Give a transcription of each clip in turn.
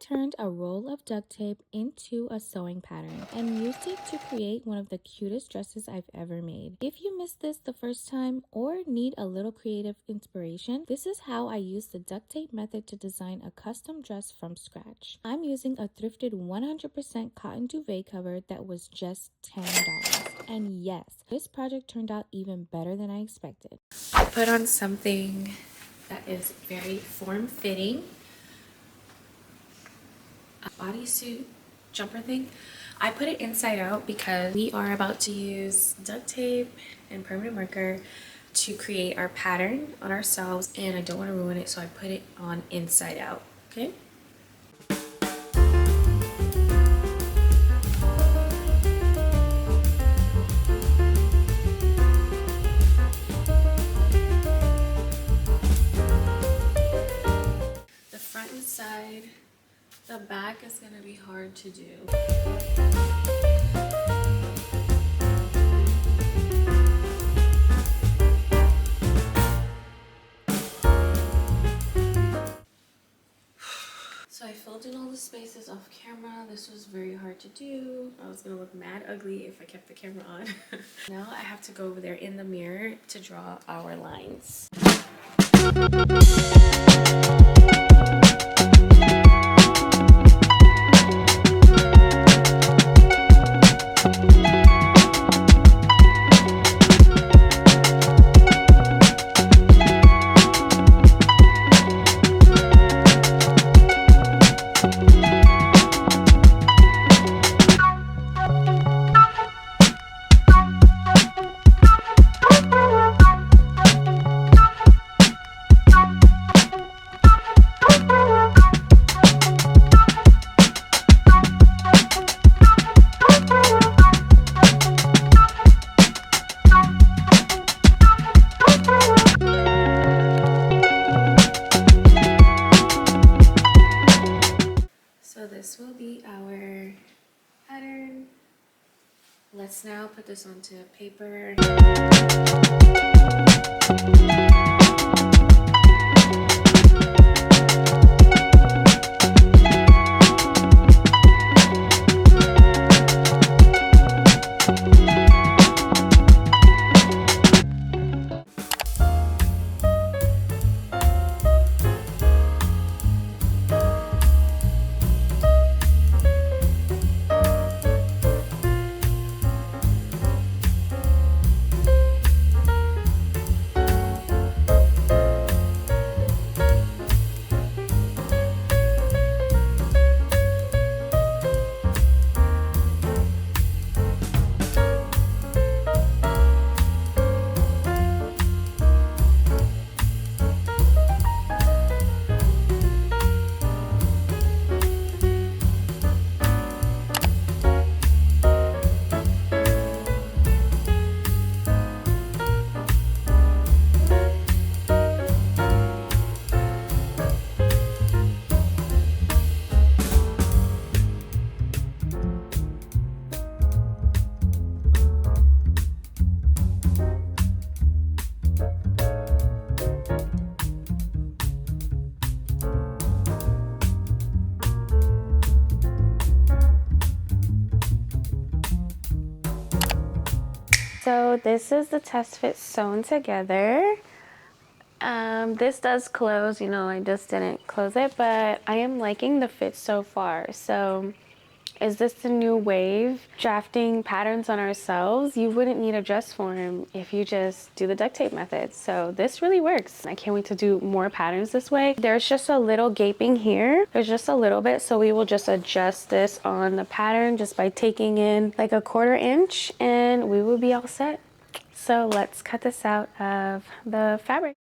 turned a roll of duct tape into a sewing pattern and used it to create one of the cutest dresses I've ever made. If you missed this the first time or need a little creative inspiration, this is how I used the duct tape method to design a custom dress from scratch. I'm using a thrifted 100% cotton duvet cover that was just $10. And yes, this project turned out even better than I expected. I put on something that is very form-fitting. A bodysuit jumper thing. I put it inside out because we are about to use duct tape and permanent marker to create our pattern on ourselves, and I don't want to ruin it, so I put it on inside out. Okay. The front and side. The back is going to be hard to do. So I filled in all the spaces off camera. This was very hard to do. I was going to look mad ugly if I kept the camera on. Now I have to go over there in the mirror to draw our lines. This will be our pattern. Let's now put this onto paper. So this is the test fit sewn together. This does close, I just didn't close it, but I am liking the fit so far. So is this the new wave? Drafting patterns on ourselves? You wouldn't need a dress form if you just do the duct tape method. So this really works. I can't wait to do more patterns this way. There's just a little gaping here. There's just a little bit. So we will just adjust this on the pattern just by taking in like a 1/4 inch and we will be all set. So let's cut this out of the fabric.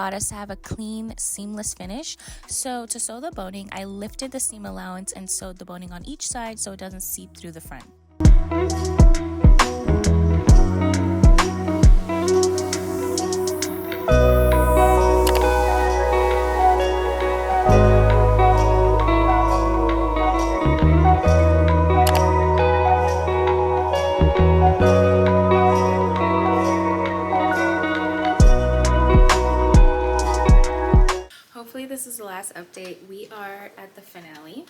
bodice to have a clean, seamless finish. So to sew the boning, I lifted the seam allowance and sewed the boning on each side so it doesn't seep through the front. Hopefully this is the last update. We are at the finale.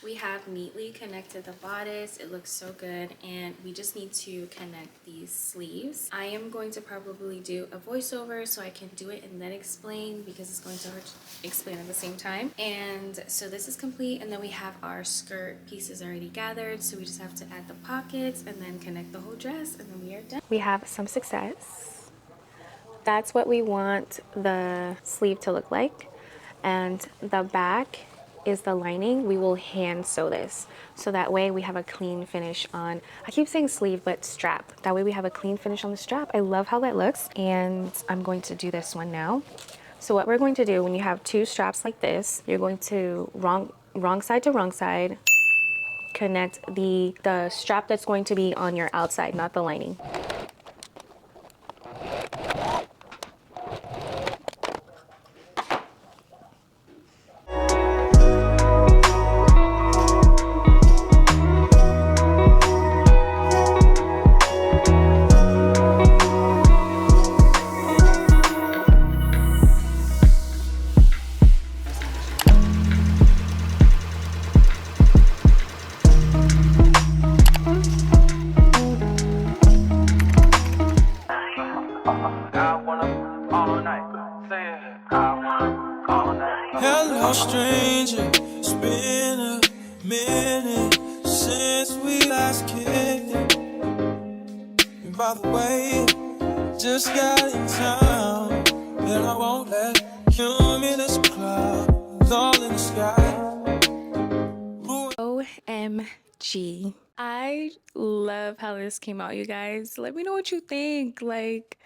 We have neatly connected the bodice. It looks so good, and we just need to connect these sleeves. I am going to probably do a voiceover so I can do it and then explain, because it's going to explain at the same time. And so this is complete, and then we have our skirt pieces already gathered, so we just have to add the pockets and then connect the whole dress, and then we are done. We have some success. That's what we want the sleeve to look like, and the back is the lining. We will hand sew this, so that way we have a clean finish on, I keep saying sleeve, but strap. That way we have a clean finish on the strap. I love how that looks, and I'm going to do this one now. So what we're going to do, when you have two straps like this, you're going to wrong side to wrong side, connect the strap that's going to be on your outside, not the lining. Hello, stranger. It's been a minute since we last kicked it. And by the way, just got in town, and I won't let cumulus clouds all in the sky. OMG. I love how this came out, you guys. Let me know what you think. Like,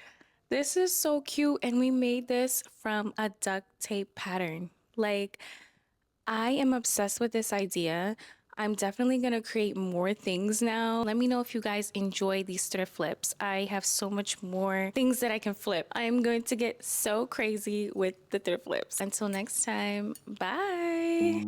this is so cute, and we made this from a duct tape pattern. Like, I am obsessed with this idea. I'm definitely gonna create more things now. Let me know if you guys enjoy these thrift flips. I have so much more things that I can flip. I am going to get so crazy with the thrift flips. Until next time, bye.